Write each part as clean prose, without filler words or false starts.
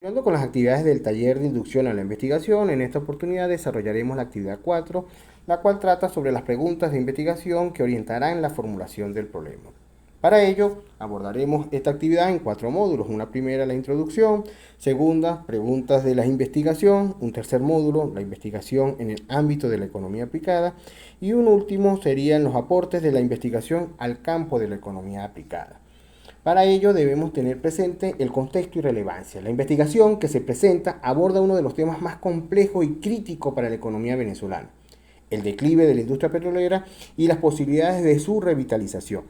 Continuando con las actividades del taller de inducción a la investigación, en esta oportunidad desarrollaremos la actividad 4, la cual trata sobre las preguntas de investigación que orientarán la formulación del problema. Para ello, abordaremos esta actividad en 4 módulos. Una primera, la introducción; segunda, preguntas de la investigación; un tercer módulo, la investigación en el ámbito de la economía aplicada; y un último serían los aportes de la investigación al campo de la economía aplicada. Para ello debemos tener presente el contexto y relevancia. La investigación que se presenta aborda uno de los temas más complejos y críticos para la economía venezolana: el declive de la industria petrolera y las posibilidades de su revitalización.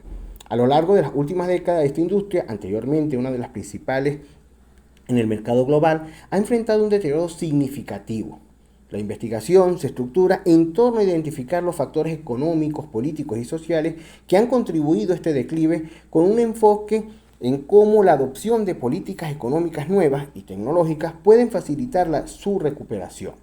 A lo largo de las últimas décadas, esta industria, anteriormente una de las principales en el mercado global, ha enfrentado un deterioro significativo. La investigación se estructura en torno a identificar los factores económicos, políticos y sociales que han contribuido a este declive, con un enfoque en cómo la adopción de políticas económicas nuevas y tecnológicas pueden facilitar su recuperación.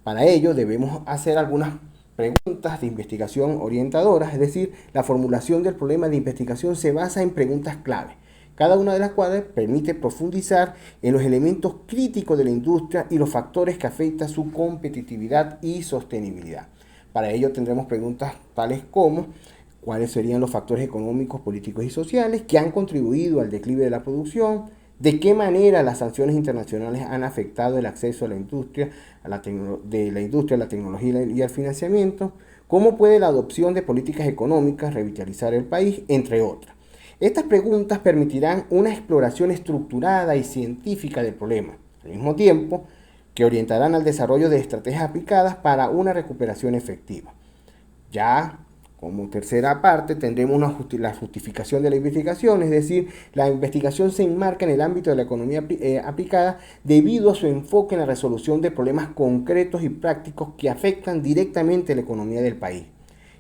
Para ello debemos hacer algunas preguntas de investigación orientadoras, es decir, la formulación del problema de investigación se basa en preguntas clave, cada una de las cuales permite profundizar en los elementos críticos de la industria y los factores que afectan su competitividad y sostenibilidad. Para ello tendremos preguntas tales como: ¿cuáles serían los factores económicos, políticos y sociales que han contribuido al declive de la producción? ¿De qué manera las sanciones internacionales han afectado el acceso a la industria, a la tecnología y al financiamiento? ¿Cómo puede la adopción de políticas económicas revitalizar el país? Entre otras. Estas preguntas permitirán una exploración estructurada y científica del problema, al mismo tiempo que orientarán al desarrollo de estrategias aplicadas para una recuperación efectiva. Ya como tercera parte tendremos la justificación de la investigación, es decir, la investigación se enmarca en el ámbito de la economía aplicada debido a su enfoque en la resolución de problemas concretos y prácticos que afectan directamente a la economía del país.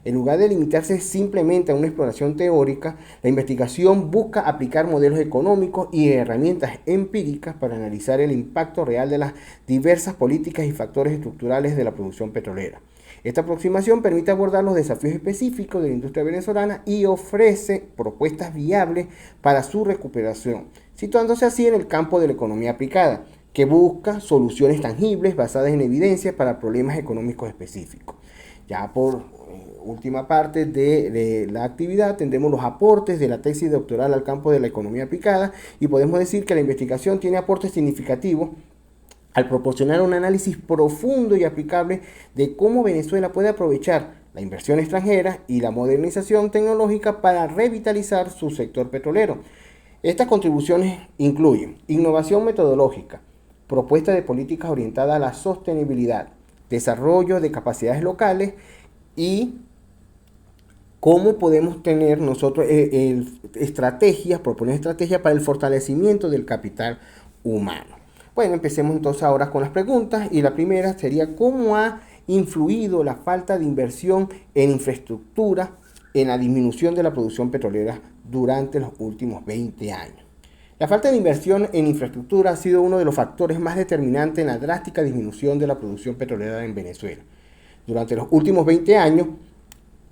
En lugar de limitarse simplemente a una exploración teórica, la investigación busca aplicar modelos económicos y herramientas empíricas para analizar el impacto real de las diversas políticas y factores estructurales de la producción petrolera. Esta aproximación permite abordar los desafíos específicos de la industria venezolana y ofrece propuestas viables para su recuperación, situándose así en el campo de la economía aplicada, que busca soluciones tangibles basadas en evidencia para problemas económicos específicos. Ya por última parte de la actividad tendremos los aportes de la tesis doctoral al campo de la economía aplicada, y podemos decir que la investigación tiene aportes significativos al proporcionar un análisis profundo y aplicable de cómo Venezuela puede aprovechar la inversión extranjera y la modernización tecnológica para revitalizar su sector petrolero. Estas contribuciones incluyen innovación metodológica, propuesta de políticas orientadas a la sostenibilidad, desarrollo de capacidades locales y cómo podemos tener nosotros proponer estrategias para el fortalecimiento del capital humano. Bueno, empecemos entonces ahora con las preguntas, y la primera sería: ¿cómo ha influido la falta de inversión en infraestructura en la disminución de la producción petrolera durante los últimos 20 años? La falta de inversión en infraestructura ha sido uno de los factores más determinantes en la drástica disminución de la producción petrolera en Venezuela. Durante los últimos 20 años,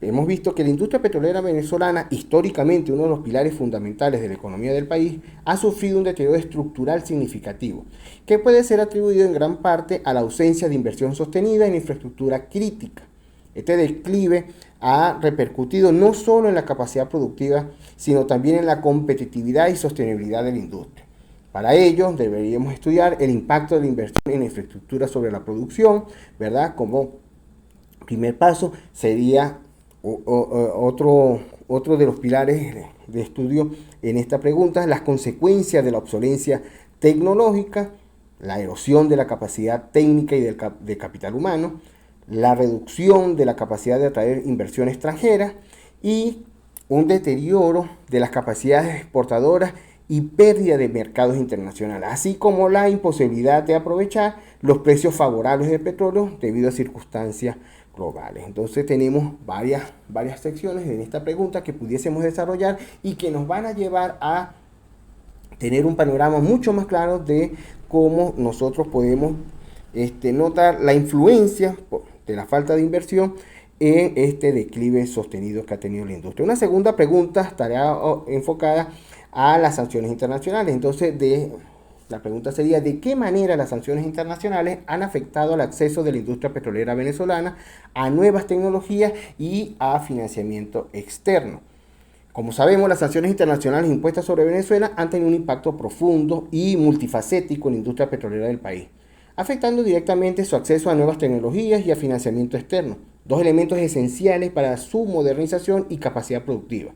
hemos visto que la industria petrolera venezolana, históricamente uno de los pilares fundamentales de la economía del país, ha sufrido un deterioro estructural significativo, que puede ser atribuido en gran parte a la ausencia de inversión sostenida en infraestructura crítica. Este declive ha repercutido no solo en la capacidad productiva, sino también en la competitividad y sostenibilidad de la industria. Para ello, deberíamos estudiar el impacto de la inversión en infraestructura sobre la producción, ¿verdad? Como primer paso sería otro de los pilares de estudio en esta pregunta: las consecuencias de la obsolencia tecnológica, la erosión de la capacidad técnica y de capital humano, la reducción de la capacidad de atraer inversión extranjera y un deterioro de las capacidades exportadoras y pérdida de mercados internacionales, así como la imposibilidad de aprovechar los precios favorables del petróleo debido a circunstancias globales. Entonces tenemos varias secciones en esta pregunta que pudiésemos desarrollar y que nos van a llevar a tener un panorama mucho más claro de cómo nosotros podemos notar la influencia de la falta de inversión en este declive sostenido que ha tenido la industria. Una segunda pregunta estará enfocada a las sanciones internacionales. Entonces, la pregunta sería: ¿de qué manera las sanciones internacionales han afectado el acceso de la industria petrolera venezolana a nuevas tecnologías y a financiamiento externo? Como sabemos, las sanciones internacionales impuestas sobre Venezuela han tenido un impacto profundo y multifacético en la industria petrolera del país, afectando directamente su acceso a nuevas tecnologías y a financiamiento externo, dos elementos esenciales para su modernización y capacidad productiva.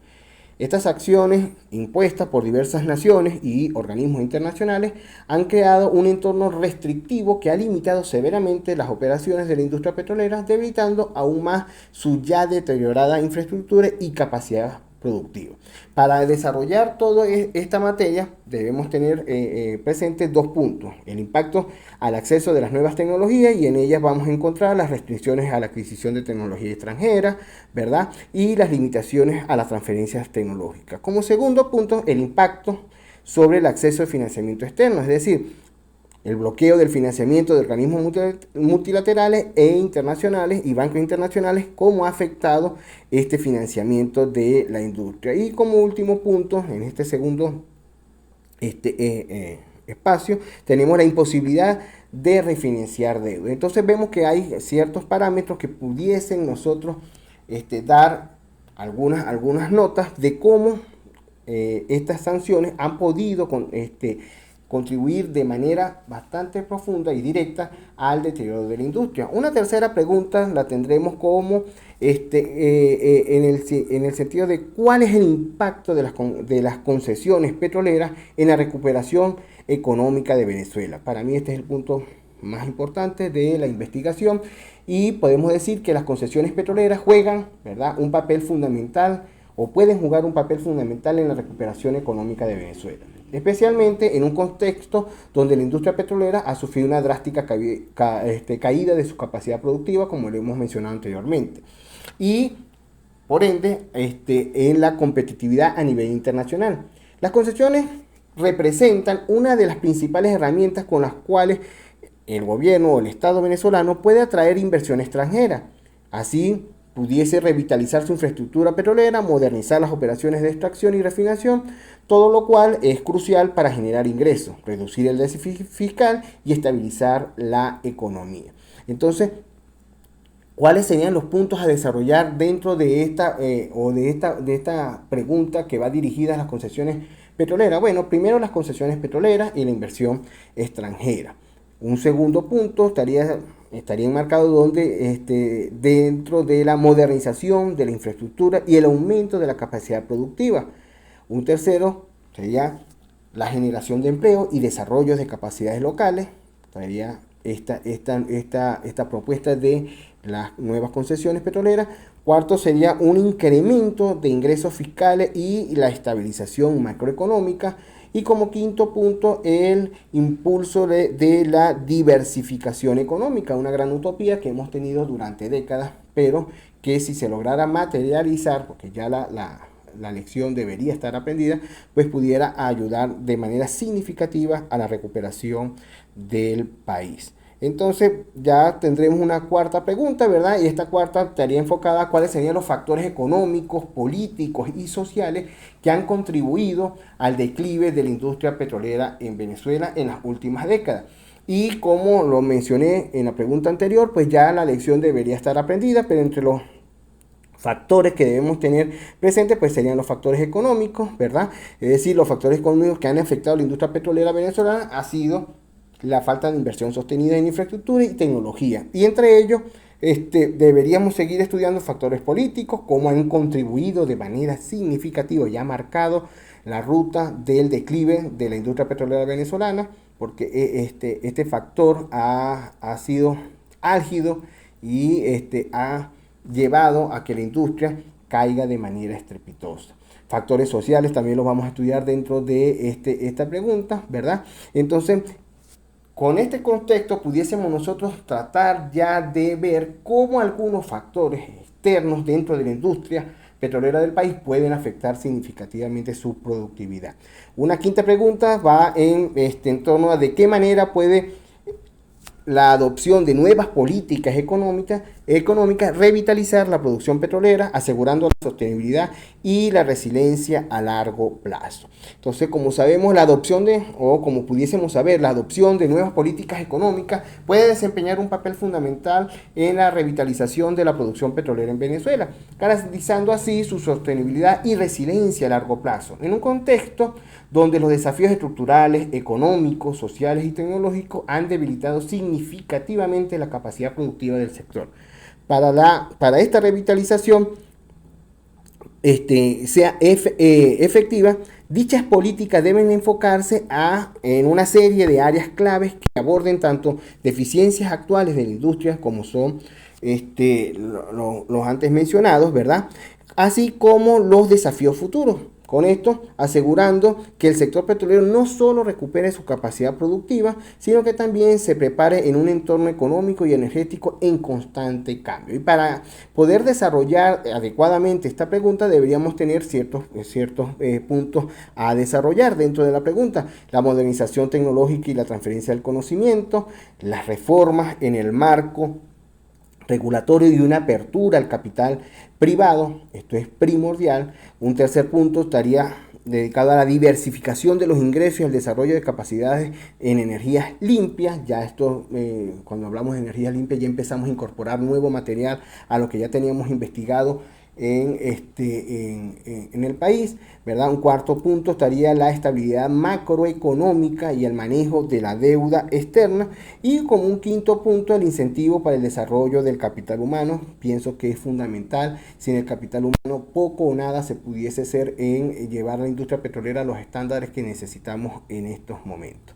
Estas acciones impuestas por diversas naciones y organismos internacionales han creado un entorno restrictivo que ha limitado severamente las operaciones de la industria petrolera, debilitando aún más su ya deteriorada infraestructura y capacidad productiva. Para desarrollar toda esta materia debemos tener presentes dos puntos: el impacto al acceso de las nuevas tecnologías, y en ellas vamos a encontrar las restricciones a la adquisición de tecnología extranjera, ¿verdad? Y las limitaciones a las transferencias tecnológicas. Como segundo punto, el impacto sobre el acceso de financiamiento externo, es decir, el bloqueo del financiamiento de organismos multilaterales e internacionales y bancos internacionales, cómo ha afectado este financiamiento de la industria. Y como último punto, en este segundo espacio, tenemos la imposibilidad de refinanciar deuda. Entonces vemos que hay ciertos parámetros que pudiesen nosotros dar algunas notas de cómo estas sanciones han podido contribuir de manera bastante profunda y directa al deterioro de la industria. Una tercera pregunta la tendremos como en el sentido de cuál es el impacto de las concesiones petroleras en la recuperación económica de Venezuela. Para mí este es el punto más importante de la investigación, y podemos decir que las concesiones petroleras juegan, ¿verdad?, un papel fundamental, o pueden jugar un papel fundamental en la recuperación económica de Venezuela, especialmente en un contexto donde la industria petrolera ha sufrido una drástica caída de su capacidad productiva, como lo hemos mencionado anteriormente, y por ende en la competitividad a nivel internacional. Las concesiones representan una de las principales herramientas con las cuales el gobierno o el Estado venezolano puede atraer inversión extranjera. Así pudiese revitalizar su infraestructura petrolera, modernizar las operaciones de extracción y refinación, todo lo cual es crucial para generar ingresos, reducir el déficit fiscal y estabilizar la economía. Entonces, ¿cuáles serían los puntos a desarrollar dentro de esta pregunta que va dirigida a las concesiones petroleras? Bueno, primero las concesiones petroleras y la inversión extranjera. Un segundo punto estaría enmarcado dentro de la modernización de la infraestructura y el aumento de la capacidad productiva. Un tercero sería la generación de empleo y desarrollo de capacidades locales. Estaría esta propuesta de las nuevas concesiones petroleras. Cuarto sería un incremento de ingresos fiscales y la estabilización macroeconómica. Y como quinto punto, el impulso de la diversificación económica, una gran utopía que hemos tenido durante décadas, pero que si se lograra materializar, porque ya la lección debería estar aprendida, pues pudiera ayudar de manera significativa a la recuperación del país. Entonces ya tendremos una cuarta pregunta, ¿verdad? Y esta cuarta estaría enfocada a cuáles serían los factores económicos, políticos y sociales que han contribuido al declive de la industria petrolera en Venezuela en las últimas décadas. Y como lo mencioné en la pregunta anterior, pues ya la lección debería estar aprendida, pero entre los factores que debemos tener presentes pues serían los factores económicos, ¿verdad? Es decir, los factores económicos que han afectado a la industria petrolera venezolana ha sido la falta de inversión sostenida en infraestructura y tecnología. Y entre ellos deberíamos seguir estudiando factores políticos, cómo han contribuido de manera significativa y ha marcado la ruta del declive de la industria petrolera venezolana, porque este factor ha sido álgido y ha llevado a que la industria caiga de manera estrepitosa. Factores sociales también los vamos a estudiar dentro de esta pregunta, ¿verdad? Entonces, con este contexto pudiésemos nosotros tratar ya de ver cómo algunos factores externos dentro de la industria petrolera del país pueden afectar significativamente su productividad. Una quinta pregunta va en torno a de qué manera puede la adopción de nuevas políticas económicas, revitalizar la producción petrolera, asegurando la sostenibilidad y la resiliencia a largo plazo. Entonces, como sabemos, como pudiésemos saber, la adopción de nuevas políticas económicas puede desempeñar un papel fundamental en la revitalización de la producción petrolera en Venezuela, garantizando así su sostenibilidad y resiliencia a largo plazo, en un contexto donde los desafíos estructurales, económicos, sociales y tecnológicos han debilitado significativamente la capacidad productiva del sector. Para esta revitalización sea efectiva, dichas políticas deben enfocarse en una serie de áreas claves que aborden tanto deficiencias actuales de la industria como son los antes mencionados, ¿verdad? Así como los desafíos futuros. Con esto, asegurando que el sector petrolero no solo recupere su capacidad productiva, sino que también se prepare en un entorno económico y energético en constante cambio. Y para poder desarrollar adecuadamente esta pregunta, deberíamos tener ciertos puntos a desarrollar dentro de la pregunta: la modernización tecnológica y la transferencia del conocimiento, las reformas en el marco regulatorio y una apertura al capital privado, esto es primordial. Un tercer punto estaría dedicado a la diversificación de los ingresos y al desarrollo de capacidades en energías limpias. Ya esto, cuando hablamos de energías limpias, ya empezamos a incorporar nuevo material a lo que ya teníamos investigado en el país, ¿verdad? Un cuarto punto estaría la estabilidad macroeconómica y el manejo de la deuda externa, y como un quinto punto, el incentivo para el desarrollo del capital humano. Pienso que es fundamental. Sin el capital humano poco o nada se pudiese hacer en llevar la industria petrolera a los estándares que necesitamos en estos momentos.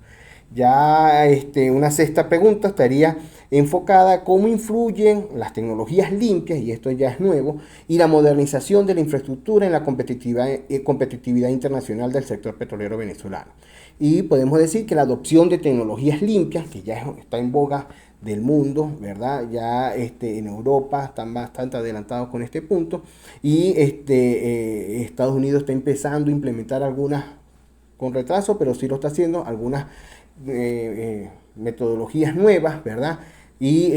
Ya una sexta pregunta estaría enfocada a cómo influyen las tecnologías limpias, y esto ya es nuevo, y la modernización de la infraestructura en la competitividad internacional del sector petrolero venezolano. Y podemos decir que la adopción de tecnologías limpias, que ya está en boga del mundo, ¿verdad? Ya en Europa están bastante adelantados con este punto, y Estados Unidos está empezando a implementar algunas, con retraso, pero sí lo está haciendo, algunas metodologías nuevas, ¿verdad? Y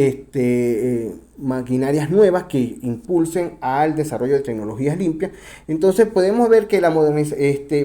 maquinarias nuevas que impulsen al desarrollo de tecnologías limpias. Entonces podemos ver que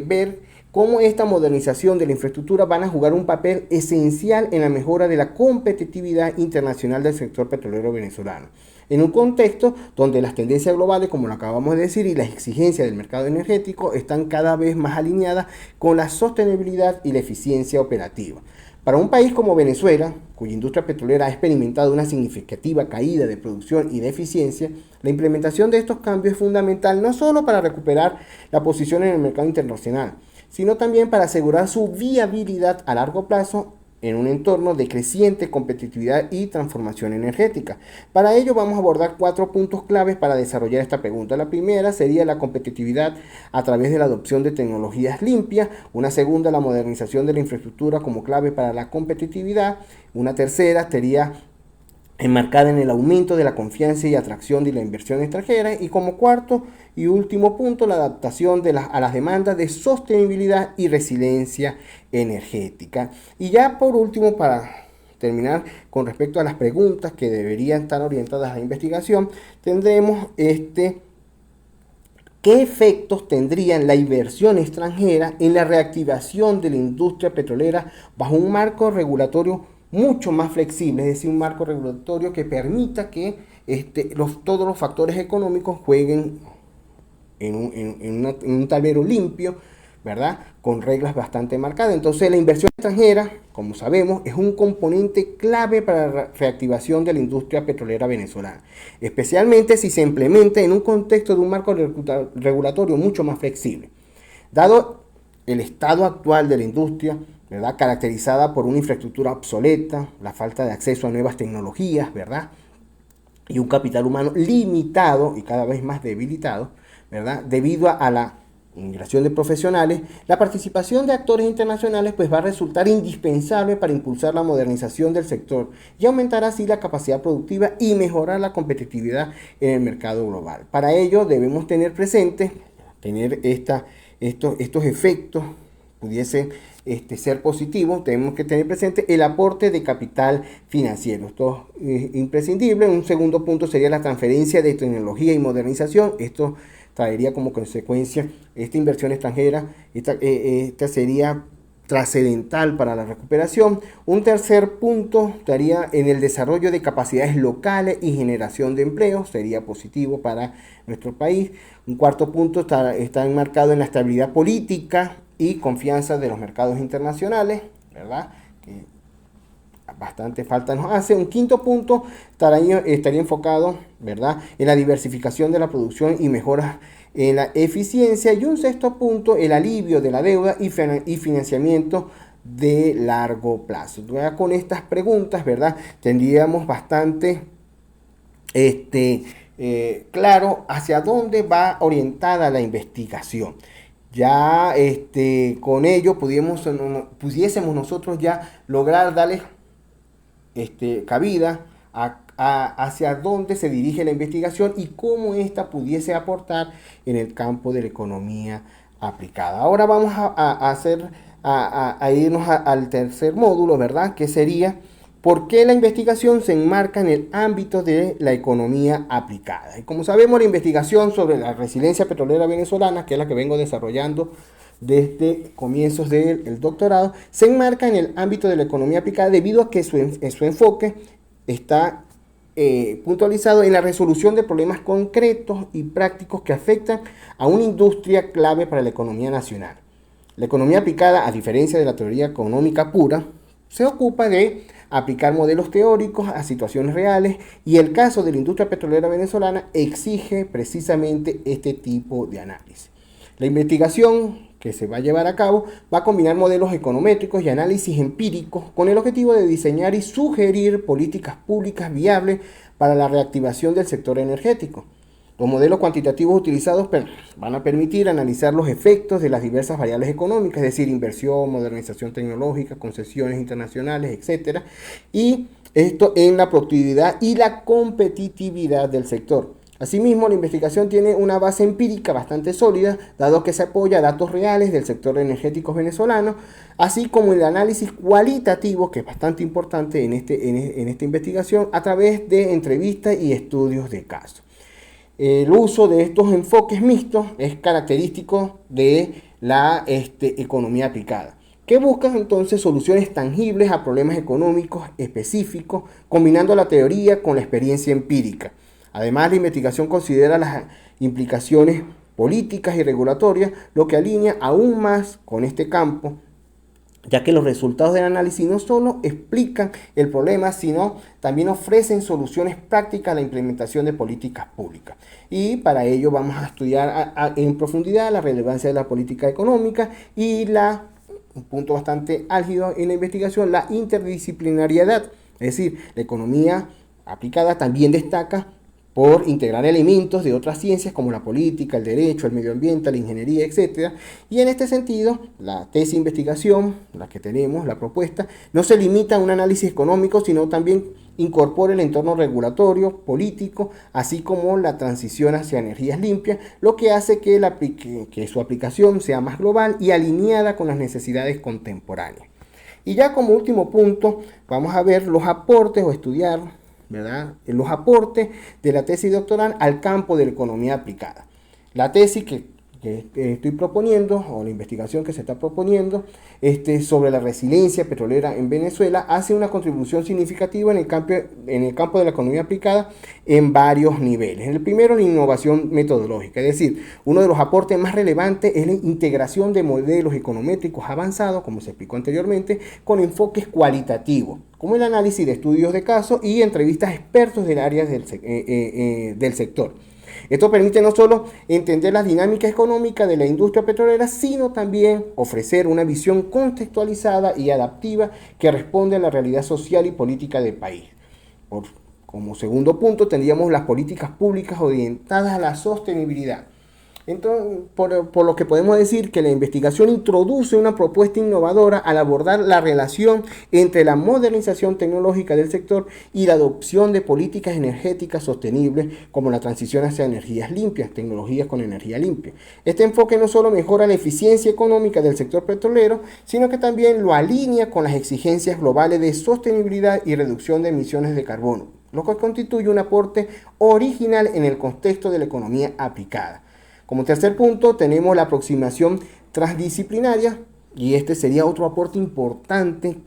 ver cómo esta modernización de la infraestructura van a jugar un papel esencial en la mejora de la competitividad internacional del sector petrolero venezolano, en un contexto donde las tendencias globales, como lo acabamos de decir, y las exigencias del mercado energético están cada vez más alineadas con la sostenibilidad y la eficiencia operativa. Para un país como Venezuela, cuya industria petrolera ha experimentado una significativa caída de producción y de eficiencia, la implementación de estos cambios es fundamental no solo para recuperar la posición en el mercado internacional, sino también para asegurar su viabilidad a largo plazo en un entorno de creciente competitividad y transformación energética. Para ello vamos a abordar 4 puntos claves para desarrollar esta pregunta. La primera sería la competitividad a través de la adopción de tecnologías limpias. Una segunda, la modernización de la infraestructura como clave para la competitividad. Una tercera sería enmarcada en el aumento de la confianza y atracción de la inversión extranjera. Y como cuarto y último punto, la adaptación a las demandas de sostenibilidad y resiliencia energética. Y ya por último, para terminar, con respecto a las preguntas que deberían estar orientadas a la investigación, tendremos ¿qué efectos tendrían la inversión extranjera en la reactivación de la industria petrolera bajo un marco regulatorio mucho más flexible? Es decir, un marco regulatorio que permita que todos los factores económicos jueguen en un tablero limpio, ¿verdad? Con reglas bastante marcadas. Entonces, la inversión extranjera, como sabemos, es un componente clave para la reactivación de la industria petrolera venezolana, especialmente si se implementa en un contexto de un marco regulatorio mucho más flexible. Dado el estado actual de la industria, ¿verdad?, caracterizada por una infraestructura obsoleta, la falta de acceso a nuevas tecnologías, ¿verdad?, y un capital humano limitado y cada vez más debilitado, ¿verdad?, debido a la migración de profesionales, la participación de actores internacionales pues va a resultar indispensable para impulsar la modernización del sector y aumentar así la capacidad productiva y mejorar la competitividad en el mercado global. Para ello debemos tener presente estos efectos pudiese ser positivo, tenemos que tener presente el aporte de capital financiero. Esto es imprescindible. Un segundo punto sería la transferencia de tecnología y modernización. Esto traería como consecuencia esta inversión extranjera. Esta sería trascendental para la recuperación. Un tercer punto estaría en el desarrollo de capacidades locales y generación de empleo, sería positivo para nuestro país. Un cuarto punto está enmarcado en la estabilidad política y confianza de los mercados internacionales, ¿verdad? Que bastante falta nos hace. Un quinto punto estaría enfocado, ¿verdad?, en la diversificación de la producción y mejoras en la eficiencia. Y un sexto punto, el alivio de la deuda y financiamiento de largo plazo. Ya con estas preguntas, ¿verdad?, tendríamos bastante claro hacia dónde va orientada la investigación. Ya con ello pudiésemos nosotros ya lograr darle cabida hacia dónde se dirige la investigación y cómo ésta pudiese aportar en el campo de la economía aplicada. Ahora vamos a irnos al tercer módulo, ¿verdad?, que sería ¿por qué la investigación se enmarca en el ámbito de la economía aplicada? Y como sabemos, la investigación sobre la resiliencia petrolera venezolana, que es la que vengo desarrollando desde comienzos del doctorado, se enmarca en el ámbito de la economía aplicada debido a que su enfoque está puntualizado en la resolución de problemas concretos y prácticos que afectan a una industria clave para la economía nacional. La economía aplicada, a diferencia de la teoría económica pura, se ocupa de aplicar modelos teóricos a situaciones reales, y el caso de la industria petrolera venezolana exige precisamente este tipo de análisis. La investigación que se va a llevar a cabo va a combinar modelos econométricos y análisis empíricos con el objetivo de diseñar y sugerir políticas públicas viables para la reactivación del sector energético. Los modelos cuantitativos utilizados van a permitir analizar los efectos de las diversas variables económicas, es decir, inversión, modernización tecnológica, concesiones internacionales, etc. Y esto en la productividad y la competitividad del sector. Asimismo, la investigación tiene una base empírica bastante sólida, dado que se apoya a datos reales del sector energético venezolano, así como el análisis cualitativo, que es bastante importante en esta investigación, a través de entrevistas y estudios de caso. El uso de estos enfoques mixtos es característico de la economía aplicada, que buscan entonces soluciones tangibles a problemas económicos específicos, combinando la teoría con la experiencia empírica. Además, la investigación considera las implicaciones políticas y regulatorias, lo que alinea aún más con este campo, ya que los resultados del análisis no solo explican el problema, sino también ofrecen soluciones prácticas a la implementación de políticas públicas. Y para ello vamos a estudiar en profundidad la relevancia de la política económica y un punto bastante álgido en la investigación, la interdisciplinariedad. Es decir, la economía aplicada también destaca por integrar elementos de otras ciencias como la política, el derecho, el medio ambiente, la ingeniería, etc. Y en este sentido, la tesis de investigación, la que tenemos, la propuesta, no se limita a un análisis económico, sino también incorpora el entorno regulatorio, político, así como la transición hacia energías limpias, lo que hace que su aplicación sea más global y alineada con las necesidades contemporáneas. Y ya como último punto, vamos a ver los aportes o estudiar, ¿verdad?, los aportes de la tesis doctoral al campo de la economía aplicada. La tesis que estoy proponiendo, o la investigación que se está proponiendo, sobre la resiliencia petrolera en Venezuela, hace una contribución significativa en el campo de la economía aplicada en varios niveles. El primero, la innovación metodológica, es decir, uno de los aportes más relevantes es la integración de modelos econométricos avanzados, como se explicó anteriormente, con enfoques cualitativos, como el análisis de estudios de caso y entrevistas a expertos del área del sector. Esto permite no solo entender la dinámica económica de la industria petrolera, sino también ofrecer una visión contextualizada y adaptiva que responde a la realidad social y política del país. Como segundo punto, tendríamos las políticas públicas orientadas a la sostenibilidad. Entonces, por lo que podemos decir que la investigación introduce una propuesta innovadora al abordar la relación entre la modernización tecnológica del sector y la adopción de políticas energéticas sostenibles como la transición hacia energías limpias, tecnologías con energía limpia. Este enfoque no solo mejora la eficiencia económica del sector petrolero, sino que también lo alinea con las exigencias globales de sostenibilidad y reducción de emisiones de carbono, lo que constituye un aporte original en el contexto de la economía aplicada. Como tercer punto tenemos la aproximación transdisciplinaria, y este sería otro aporte importante,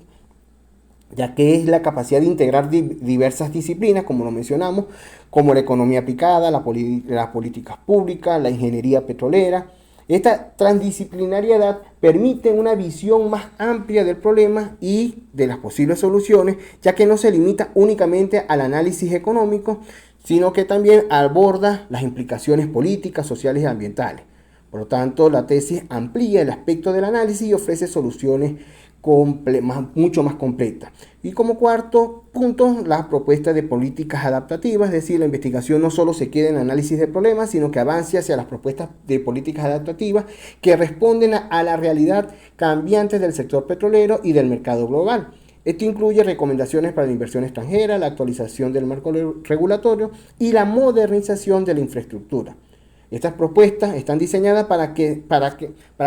ya que es la capacidad de integrar diversas disciplinas, como lo mencionamos, como la economía aplicada, las políticas públicas, la ingeniería petrolera. Esta transdisciplinariedad permite una visión más amplia del problema y de las posibles soluciones, ya que no se limita únicamente al análisis económico, sino que también aborda las implicaciones políticas, sociales y ambientales. Por lo tanto, la tesis amplía el aspecto del análisis y ofrece soluciones mucho más completas. Y como cuarto punto, la propuesta de políticas adaptativas, es decir, la investigación no solo se queda en el análisis de problemas, sino que avance hacia las propuestas de políticas adaptativas que responden a la realidad cambiante del sector petrolero y del mercado global. Esto incluye recomendaciones para la inversión extranjera, la actualización del marco regulatorio y la modernización de la infraestructura. Estas propuestas están diseñadas para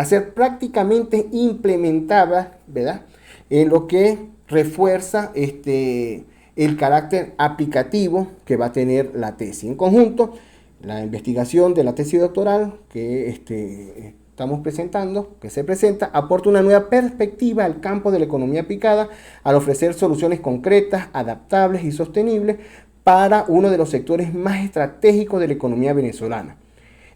ser prácticamente implementadas, ¿verdad? En lo que refuerza el carácter aplicativo que va a tener la tesis. En conjunto, la investigación de la tesis doctoral que estamos presentando, que se presenta, aporta una nueva perspectiva al campo de la economía aplicada al ofrecer soluciones concretas, adaptables y sostenibles para uno de los sectores más estratégicos de la economía venezolana.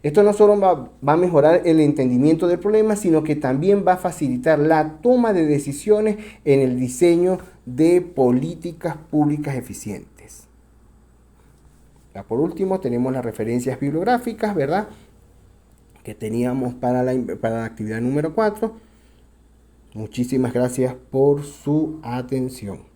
Esto no solo va a mejorar el entendimiento del problema, sino que también va a facilitar la toma de decisiones en el diseño de políticas públicas eficientes. Ya por último tenemos las referencias bibliográficas, ¿verdad?, que teníamos para la actividad número 4. Muchísimas gracias por su atención.